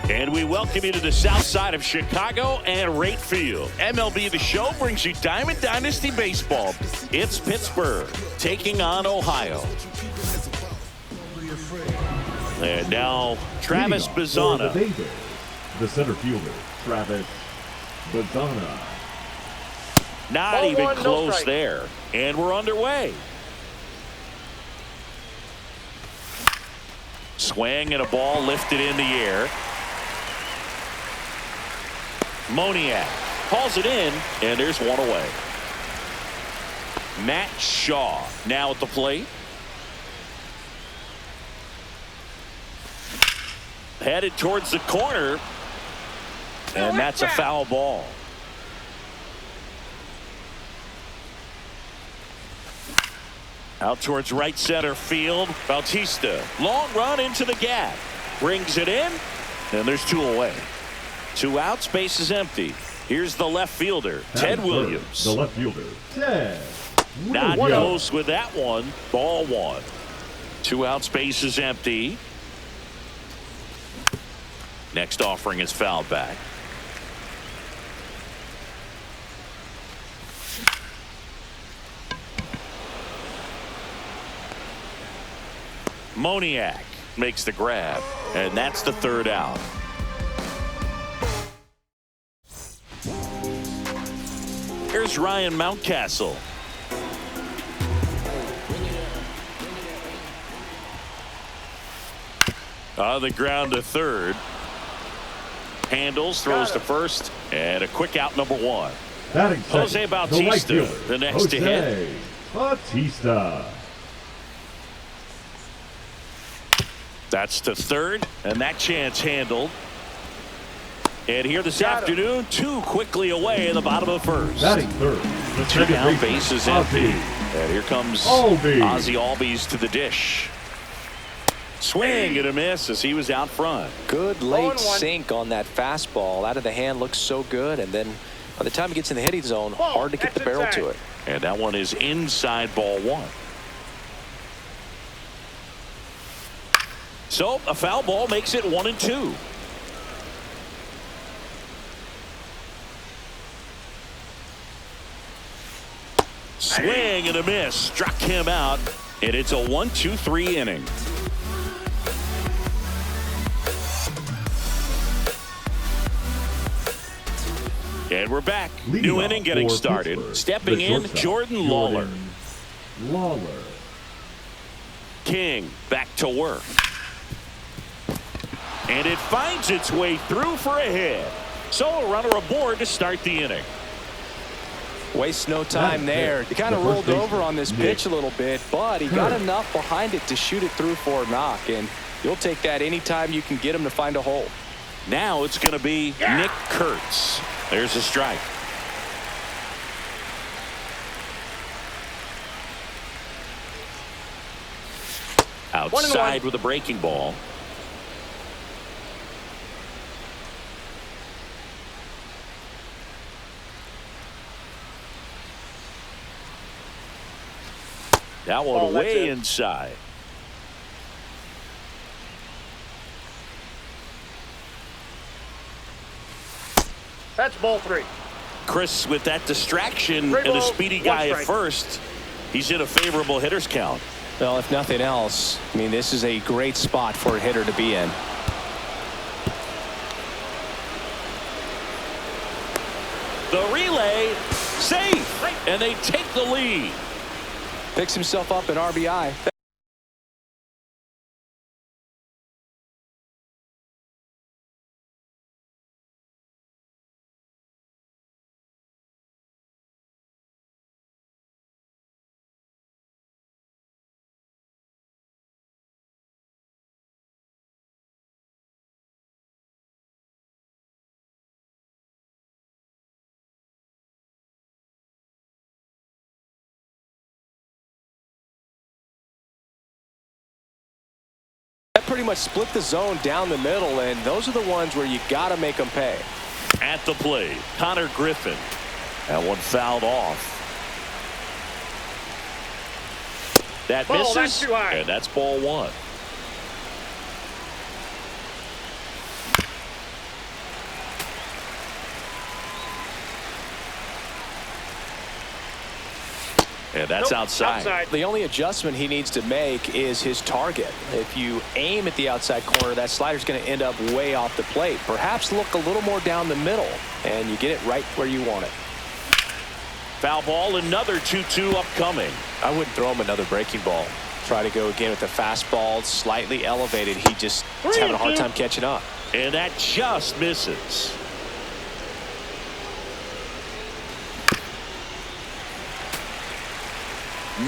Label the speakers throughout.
Speaker 1: And we welcome you to the south side of Chicago and Rate Field. MLB The Show brings you Diamond Dynasty Baseball. It's Pittsburgh taking on Ohio. And now Travis Bazzana.
Speaker 2: The center fielder, Travis Bazzana.
Speaker 1: Not even close there. And we're underway. Swing and a ball lifted in the air. Moniak calls it in, and there's one away. Matt Shaw now at the plate. Headed towards the corner, and that's a foul ball. Out towards right center field. Bautista, long run into the gap. Brings it in, and there's two away. 2 outs, base is empty. Here's the left fielder, Ted Williams.
Speaker 2: The left fielder, Ted.
Speaker 1: Not close with that one. Ball 1. 2 outs, base is empty. Next offering is fouled back. Moniak makes the grab, and that's the 3rd out. Here's Ryan Mountcastle. On the ground to 3rd. Handles, throws to 1st, and a quick out, number 1. Jose Bautista, the next to hit.
Speaker 2: Bautista.
Speaker 1: That's to 3rd, and that chance handled. And here this afternoon, 2 quickly away in the bottom of the 1st.
Speaker 2: Batting 3rd.
Speaker 1: 2 down, base is empty. And here comes Ozzie Albies to the dish. Swing and a miss as he was out front.
Speaker 3: Good late sink on that fastball. Out of the hand, looks so good. And then by the time he gets in the hitting zone, hard to get the barrel to it.
Speaker 1: And that one is inside, ball 1. So a foul ball makes it 1-2. Swing and a miss. Struck him out. And it's a 1-2-3 inning. And we're back. New inning getting started.
Speaker 2: Pittsburgh.
Speaker 1: Stepping in, Jordan Lawler.
Speaker 2: Lawler.
Speaker 1: King back to work. And it finds its way through for a hit. So a runner aboard to start the inning.
Speaker 3: Waste no time there. He kind of rolled over on this pitch a little bit, but he got enough behind it to shoot it through for a knock. And you'll take that anytime you can get him to find a hole.
Speaker 1: Now it's going to be Nick Kurtz. There's a strike. Outside with a breaking ball. That one way inside.
Speaker 4: That's ball 3.
Speaker 1: Chris, with that distraction and a speedy guy at first, he's in a favorable hitter's count.
Speaker 3: Well, if nothing else, I mean, this is a great spot for a hitter to be in.
Speaker 1: The relay, safe, and they take the lead.
Speaker 3: Picks himself up an RBI. That pretty much split the zone down the middle, and those are the ones where you got to make them pay.
Speaker 1: At the plate, Connor Griffin. That one fouled off. That misses,
Speaker 4: that's too high.
Speaker 1: and that's ball 1. And that's outside.
Speaker 3: The only adjustment he needs to make is his target. If you aim at the outside corner, that slider's going to end up way off the plate. Perhaps look a little more down the middle, and you get it right where you want it.
Speaker 1: Foul ball, another 2-2 upcoming.
Speaker 3: I wouldn't throw him another breaking ball. Try to go again with the fastball, slightly elevated. He just is having a hard time catching up.
Speaker 1: And that just misses.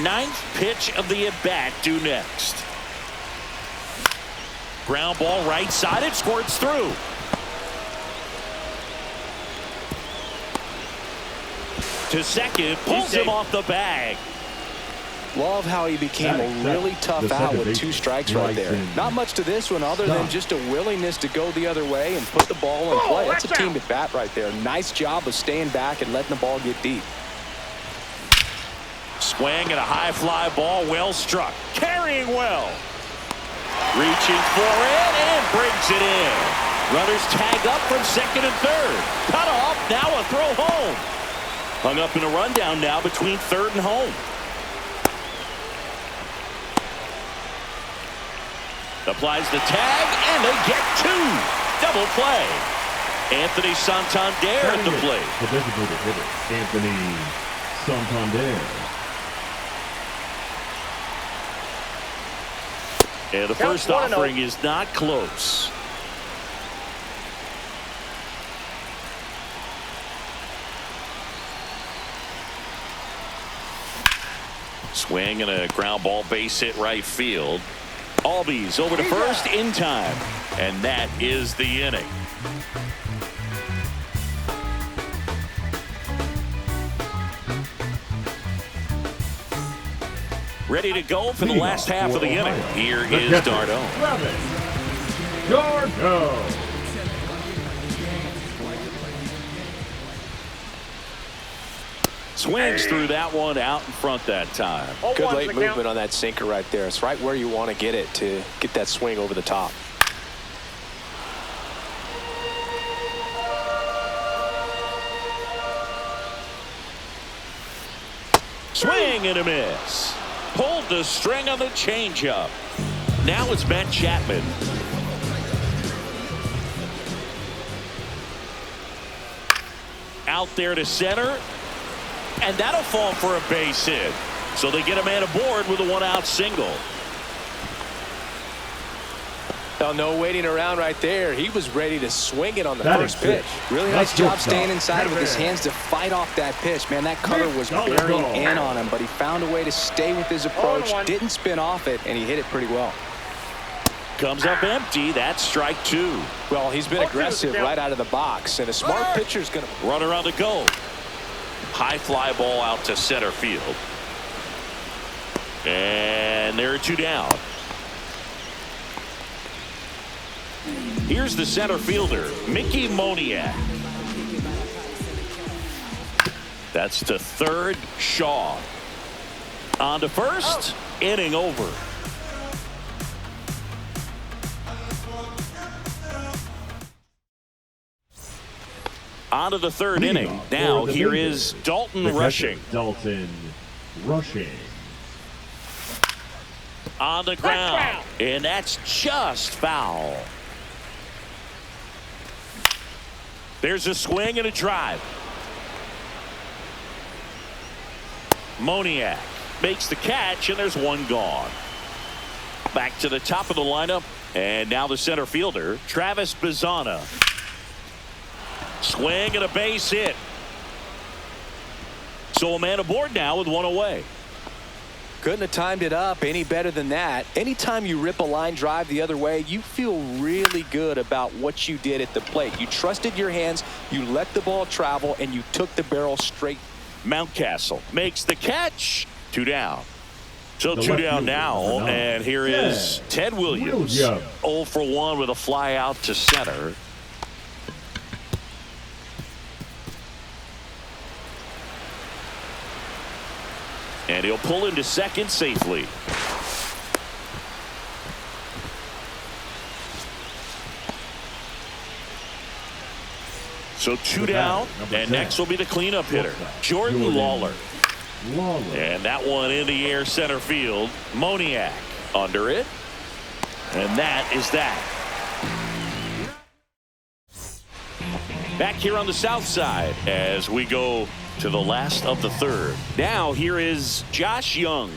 Speaker 1: Ninth pitch of the at-bat due next. Ground ball right side. It squirts through. To second. Pulls him off the bag.
Speaker 3: Love how he became a really tough out with 2 strikes right there. Not much to this one other than just a willingness to go the other way and put the ball in play. That's a team at bat right there. Nice job of staying back and letting the ball get deep.
Speaker 1: Swing and a high fly ball, well struck. Carrying well. Reaching for it and brings it in. Runners tag up from second and third. Cut off, now a throw home. Hung up in a rundown now between third and home. Applies the tag and they get 2. Double play. Anthony Santander at the plate.
Speaker 2: The designated hitter, Anthony Santander.
Speaker 1: And the first offering is not close. Swing and a ground ball base hit right field. Albies over to first in time. And that is the inning. Ready to go for the last half of the inning. Here is Darno.
Speaker 2: Darno.
Speaker 1: Swings through that one out in front that time.
Speaker 3: Good late movement on that sinker right there. It's right where you want to get it to get that swing over the top.
Speaker 1: Swing and a miss. Pulled the string on the changeup. Now it's Matt Chapman. Out there to center. And that'll fall for a base hit. So they get a man aboard with a 1-out single.
Speaker 3: Oh, no waiting around right there. He was ready to swing it on the first pitch. Really nice job staying inside with his hands to fight off that pitch. Man, that cutter was bearing in on him, but he found a way to stay with his approach, didn't spin off it, and he hit it pretty well.
Speaker 1: Comes up empty. That's strike 2.
Speaker 3: Well, he's been aggressive right out of the box, and a smart pitcher's going to
Speaker 1: runner on the go. High fly ball out to center field. And there are 2 down. Here's the center fielder, Mickey Moniak. That's to third, Shaw. On to first, inning over. On to the third inning. Now here is Dalton Rushing.
Speaker 2: Dalton Rushing.
Speaker 1: On the ground. And that's just foul. There's a swing and a drive. Moniak makes the catch, and there's 1 gone. Back to the top of the lineup, and now the center fielder, Travis Bazzana. Swing and a base hit. So a man aboard now with 1 away.
Speaker 3: Couldn't have timed it up any better than that. Anytime you rip a line drive the other way, you feel really good about what you did at the plate. You trusted your hands, you let the ball travel, and you took the barrel straight.
Speaker 1: Mountcastle makes the catch. 2 down. So 2 down now, and here is Ted Williams. 0 for 1 with a fly out to center. And he'll pull into second safely. So 2 down, and next will be the cleanup hitter, Jordan Lawler.
Speaker 2: Lawler.
Speaker 1: And that one in the air center field. Moniak under it. And that is that. Back here on the south side as we go to the last of the third. Now here is Josh Young.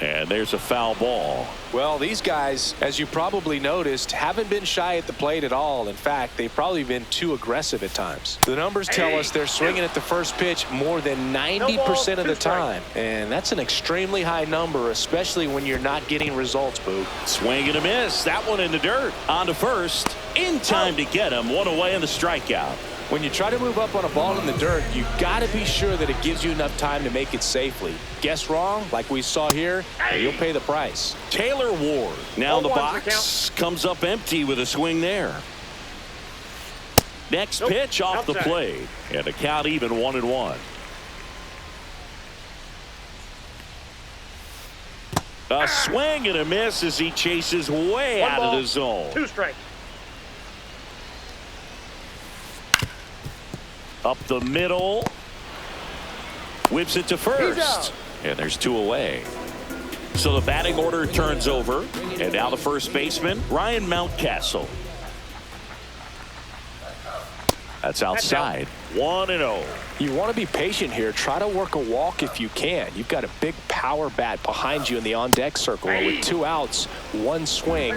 Speaker 1: And there's a foul ball.
Speaker 3: Well, these guys, as you probably noticed, haven't been shy at the plate at all. In fact, they've probably been too aggressive at times. The numbers tell us they're swinging at the first pitch more than 90% of the time. And that's an extremely high number, especially when you're not getting results, Boo.
Speaker 1: Swing and a miss. That one in the dirt. On to first. In time to get him. One away in the strikeout.
Speaker 3: When you try to move up on a ball in the dirt, you got to be sure that it gives you enough time to make it safely. Guess wrong, like we saw here, and you'll pay the price.
Speaker 1: Taylor Ward now in the box, comes up empty with a swing there. Next pitch off the plate, and the count even 1-1. A swing and a miss as he chases way out of the zone.
Speaker 4: 2 strikes.
Speaker 1: Up the middle. Whips it to first. And there's 2 away. So the batting order turns over. And now the first baseman, Ryan Mountcastle. That's outside. 1-0.
Speaker 3: You want to be patient here. Try to work a walk if you can. You've got a big power bat behind you in the on-deck circle. And with 2 outs, 1 swing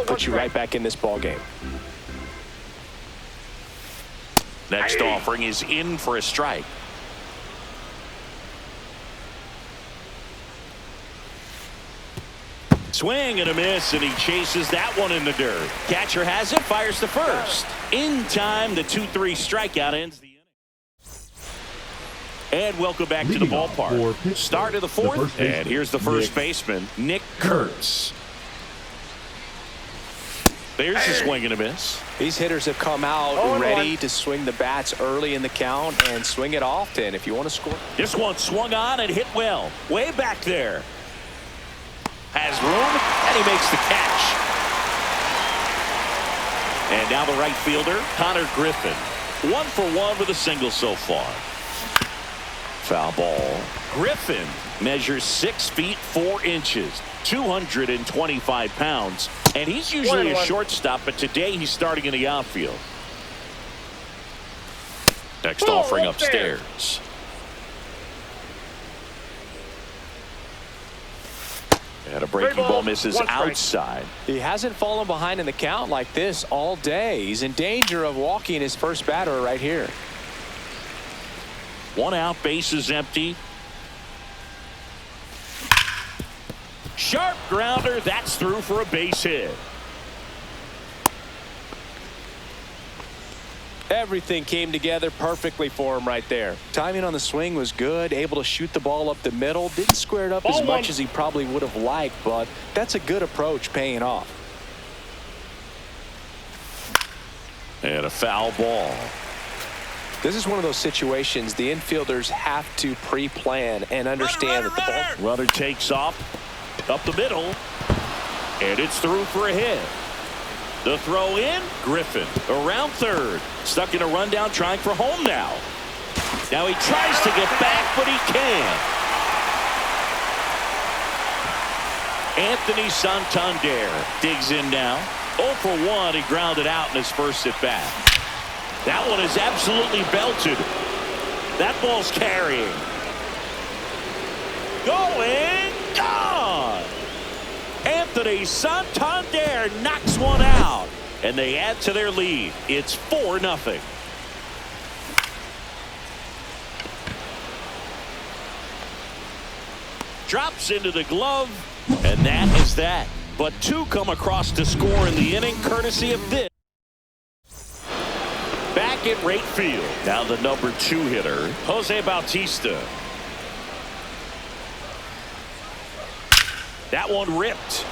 Speaker 3: puts you right back in this ball game.
Speaker 1: Next offering is in for a strike. Swing and a miss, and he chases that one in the dirt. Catcher has it, fires to first. In time, the 2-3 strikeout ends the inning. And welcome back to the ballpark. Start of the fourth, and here's the first baseman, Nick Kurtz. There's a swing and a miss.
Speaker 3: These hitters have come out ready to swing the bats early in the count and swing it often if you want to score.
Speaker 1: This one swung on and hit well. Way back there. Has room, and he makes the catch. And now the right fielder, Connor Griffin. 1 for 1 with a single so far. Foul ball. Griffin measures 6 feet 4 inches. 225 pounds, and he's usually a shortstop, but today he's starting in the outfield. Next offering upstairs. And a breaking ball misses outside.
Speaker 3: He hasn't fallen behind in the count like this all day. He's in danger of walking his first batter right here.
Speaker 1: 1 out, base is empty. Sharp grounder, that's through for a base hit.
Speaker 3: Everything came together perfectly for him right there. Timing on the swing was good, able to shoot the ball up the middle. Didn't square it up as much as he probably would have liked, but that's a good approach paying off.
Speaker 1: And a foul ball.
Speaker 3: This is one of those situations the infielders have to pre-plan and understand that the ball.
Speaker 1: Runner takes off. Up the middle, and it's through for a hit. The throw in, Griffin around third, stuck in a rundown, trying for home now. Now he tries to get back, but he can't. Anthony Santander digs in now. 0 for 1, he grounded out in his first at bat. That one is absolutely belted. That ball's carrying. Going. Gone! Anthony Santander knocks one out, and they add to their lead. It's 4-0. Drops into the glove, and that is that. But 2 come across to score in the inning, courtesy of this. Back at right field. Now the number 2 hitter, Jose Bautista. That one ripped.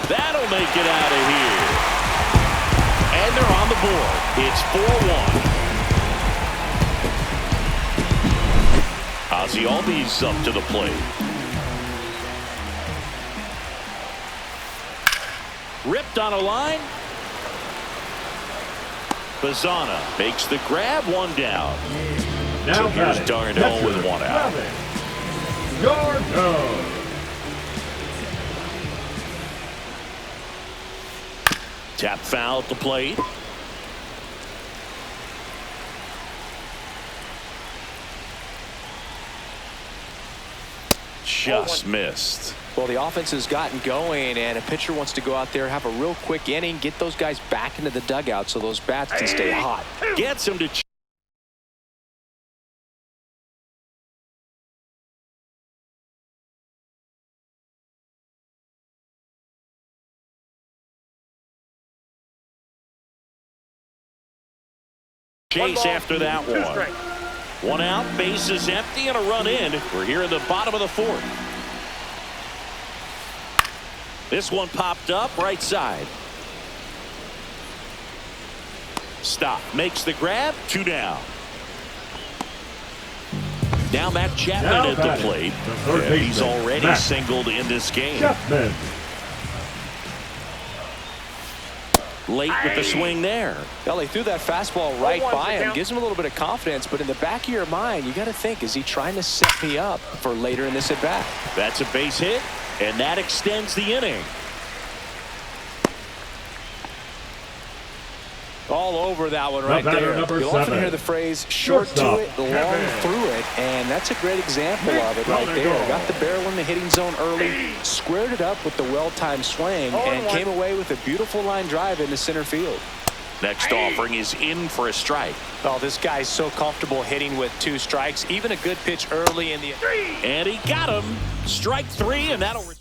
Speaker 1: That'll make it out of here. And they're on the board. It's 4-1. Ozzie Albies up to the plate. Ripped on a line. Bazzana makes the grab, 1 down.
Speaker 2: Now
Speaker 1: So here's
Speaker 2: batting,
Speaker 1: Darno with one out.
Speaker 2: Darno.
Speaker 1: Tap foul at the plate. Just missed.
Speaker 3: Well, the offense has gotten going, and a pitcher wants to go out there, have a real quick inning, get those guys back into the dugout so those bats can stay hot.
Speaker 1: Gets him to chase after that one. One out, base is empty, and a run in. We're here in the bottom of the fourth. This one popped up right side. Stop, makes the grab, 2 down. Now Matt Chapman at the plate. And he's already singled in this game.
Speaker 2: Chapman.
Speaker 1: Late with the swing there.
Speaker 3: Well, he threw that fastball right by him. Gives him a little bit of confidence, but in the back of your mind, you got to think, is he trying to set me up for later in this at bat?
Speaker 1: That's a base hit, and that extends the inning.
Speaker 3: All over that one right there. You'll often hear the phrase short to it, long through it, and that's a great example of it right there. Got the barrel in the hitting zone early, squared it up with the well-timed swing, and came away with a beautiful line drive into center field.
Speaker 1: Next offering is in for a strike.
Speaker 3: Oh, this guy's so comfortable hitting with 2 strikes, even a good pitch early in the...
Speaker 1: And he got him. Strike 3, and that'll retire.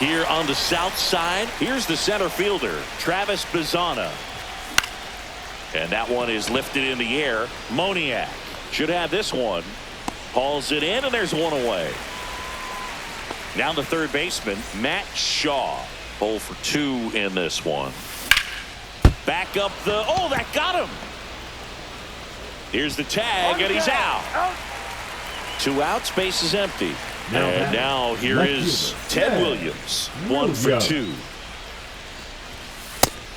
Speaker 1: Here on the south side, here's the center fielder, Travis Bazzana. And that one is lifted in the air. Moniak should have this one. Hauls it in, and there's one away. Now the third baseman, Matt Shaw. 0 for 2 in this one. Back up the... Oh, that got him. Here's the tag, and he's out. 2 outs, base is empty. And now here is Ted Williams. 1 for 2.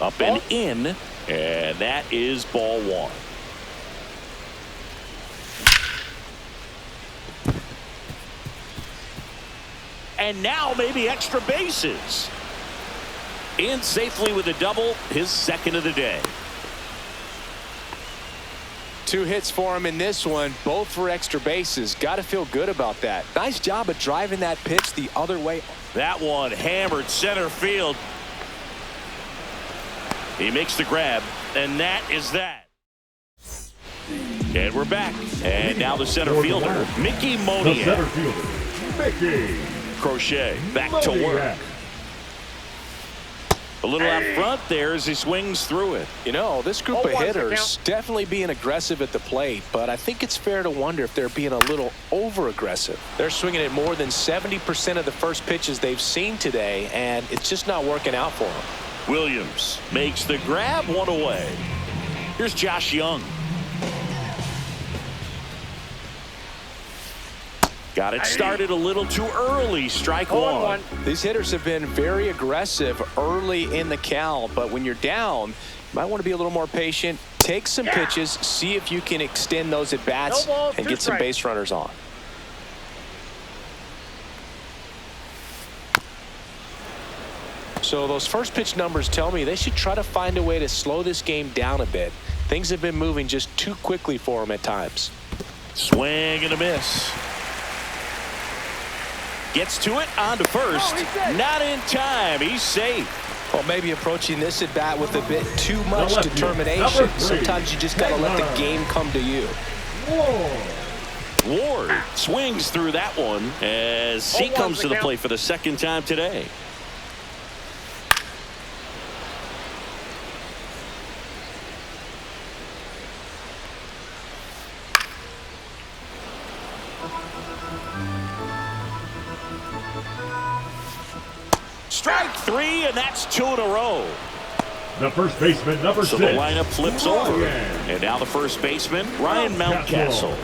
Speaker 1: Up and in, and that is ball 1. And now maybe extra bases. In safely with a double, his second of the day.
Speaker 3: 2 hits for him in this one, both for extra bases. Got to feel good about that. Nice job of driving that pitch the other way.
Speaker 1: That one hammered center field. He makes the grab, and that is that. And we're back. And now the center fielder, Mickey Moniak.
Speaker 2: The center fielder, Mickey
Speaker 1: Crochet back to work. A little out front there as he swings through it.
Speaker 3: You know, this group of hitters definitely being aggressive at the plate, but I think it's fair to wonder if they're being a little over-aggressive. They're swinging at more than 70% of the first pitches they've seen today, and it's just not working out for them.
Speaker 1: Williams makes the grab, 1 away. Here's Josh Young. Got it started a little too early. Strike 1.
Speaker 3: These hitters have been very aggressive early in the count, but when you're down, you might want to be a little more patient. Take some pitches, see if you can extend those at bats and get some base runners on. So those first pitch numbers tell me they should try to find a way to slow this game down a bit. Things have been moving just too quickly for them at times.
Speaker 1: Swing and a miss. Gets to it, on to first. Not in time. He's safe.
Speaker 3: Well, maybe approaching this at bat with a bit too much determination. Sometimes you just got to let the game come to you.
Speaker 1: Ward swings through that one as he comes to the plate for the second time today. Strike 3, and that's 2 in a row.
Speaker 2: The first baseman, number 6.
Speaker 1: So the lineup flips over. And now the first baseman, Ryan Mountcastle.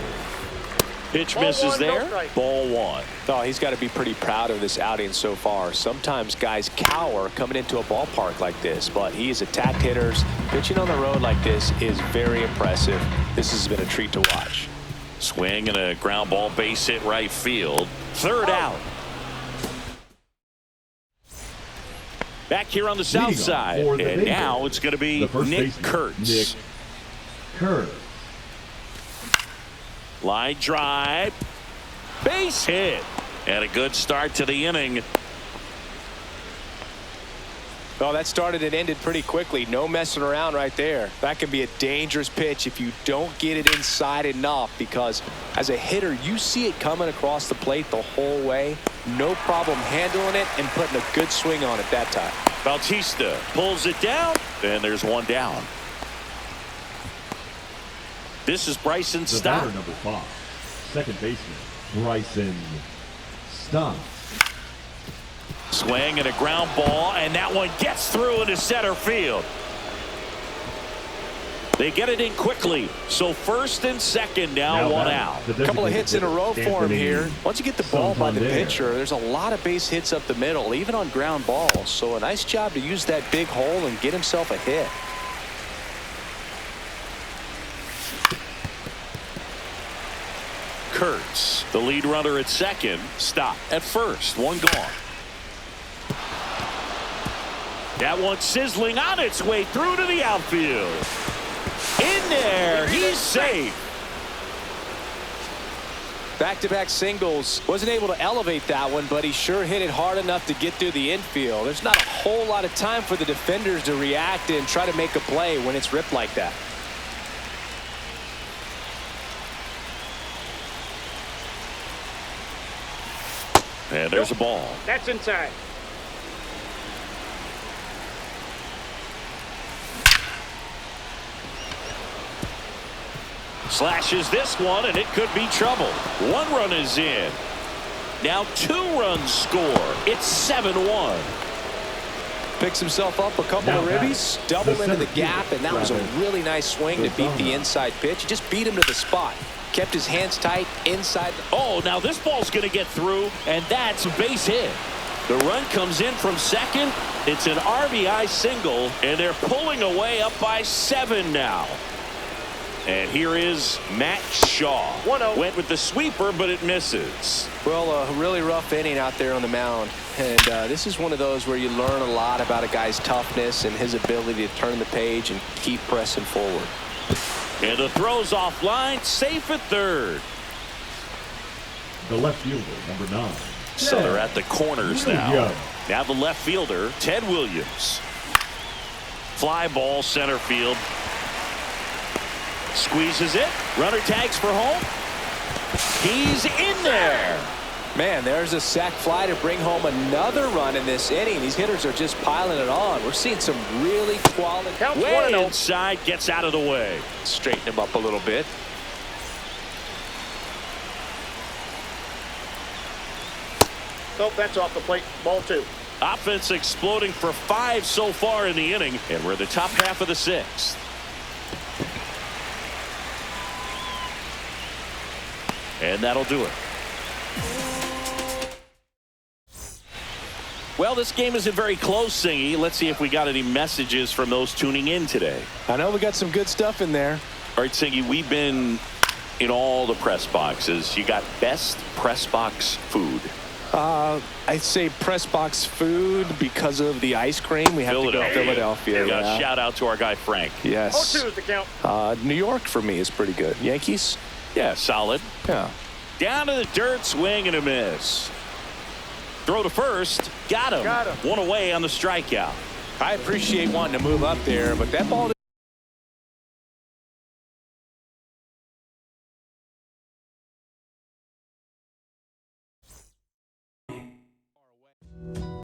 Speaker 1: Pitch misses there. Ball 1.
Speaker 3: Oh, he's got to be pretty proud of this outing so far. Sometimes guys cower coming into a ballpark like this, but he has attacked hitters. Pitching on the road like this is very impressive. This has been a treat to watch.
Speaker 1: Swing and a ground ball, base hit right field. Third out. Back here on the south side. And now it's going to be Nick Kurtz. Line drive. Base hit. And a good start to the inning.
Speaker 3: Well, that started and ended pretty quickly. No messing around right there. That can be a dangerous pitch if you don't get it inside enough, because as a hitter, you see it coming across the plate the whole way. No problem handling it and putting a good swing on it that time.
Speaker 1: Bautista pulls it down, and there's one down. This is Bryson Stott.
Speaker 2: Batter number 5, second baseman, Bryson Stott.
Speaker 1: Swing and a ground ball, and that one gets through into center field. They get it in quickly, so first and second now one out.
Speaker 3: A couple of hits in a row for him here. Once you get the ball by the pitcher, there's a lot of base hits up the middle, even on ground balls. So a nice job to use that big hole and get himself a hit.
Speaker 1: Kurtz, the lead runner at second, Stott at first, one gone. That one sizzling on its way through to the outfield. In there, he's safe.
Speaker 3: Back-to-back singles. Wasn't able to elevate that one, but he sure hit it hard enough to get through the infield. There's not a whole lot of time for the defenders to react and try to make a play when it's ripped like that.
Speaker 1: And there's a ball.
Speaker 4: That's inside.
Speaker 1: Slashes this one, and it could be trouble. One run is in. Now 2 runs score. It's 7-1.
Speaker 3: Picks himself up a couple of ribbies, double into the gap, and that was a really nice swing to beat the inside pitch. He just beat him to the spot. Kept his hands tight inside.
Speaker 1: Oh, now this ball's going to get through, and that's a base hit. The run comes in from second. It's an RBI single, and they're pulling away up by 7 now. And here is Matt Shaw.
Speaker 4: 1-0.
Speaker 1: Went with the sweeper, but it misses.
Speaker 3: Well, a really rough inning out there on the mound. And this is one of those where you learn a lot about a guy's toughness and his ability to turn the page and keep pressing forward.
Speaker 1: And the throw's offline, safe at third.
Speaker 2: The left fielder, number 9.
Speaker 1: So they're at the corners now. Now the left fielder, Ted Williams. Fly ball center field. Squeezes it. Runner tags for home. He's in there.
Speaker 3: Man, there's a sac fly to bring home another run in this inning. These hitters are just piling it on. We're seeing some really quality.
Speaker 1: Way inside, gets out of the way.
Speaker 3: Straighten him up a little bit.
Speaker 4: Oh, that's off the plate. Ball 2.
Speaker 1: Offense exploding for 5 so far in the inning, and we're the top half of the 6th. And that'll do it. Well, this game isn't very close, Singy. Let's see if we got any messages from those tuning in today.
Speaker 3: I know we got some good stuff in there.
Speaker 1: All right, Singy, we've been in all the press boxes. You got best press box food.
Speaker 3: I'd say press box food because of the ice cream. We have to go Philadelphia.
Speaker 1: Yeah. Shout out to our guy Frank.
Speaker 3: Yes.
Speaker 4: 0-2 is the count.
Speaker 3: New York for me is pretty good. Yankees?
Speaker 1: Yeah, solid.
Speaker 3: Yeah.
Speaker 1: Down to the dirt, swing and a miss. Throw to first. Got him. One away on the strikeout.
Speaker 3: I appreciate wanting to move up there, but that ball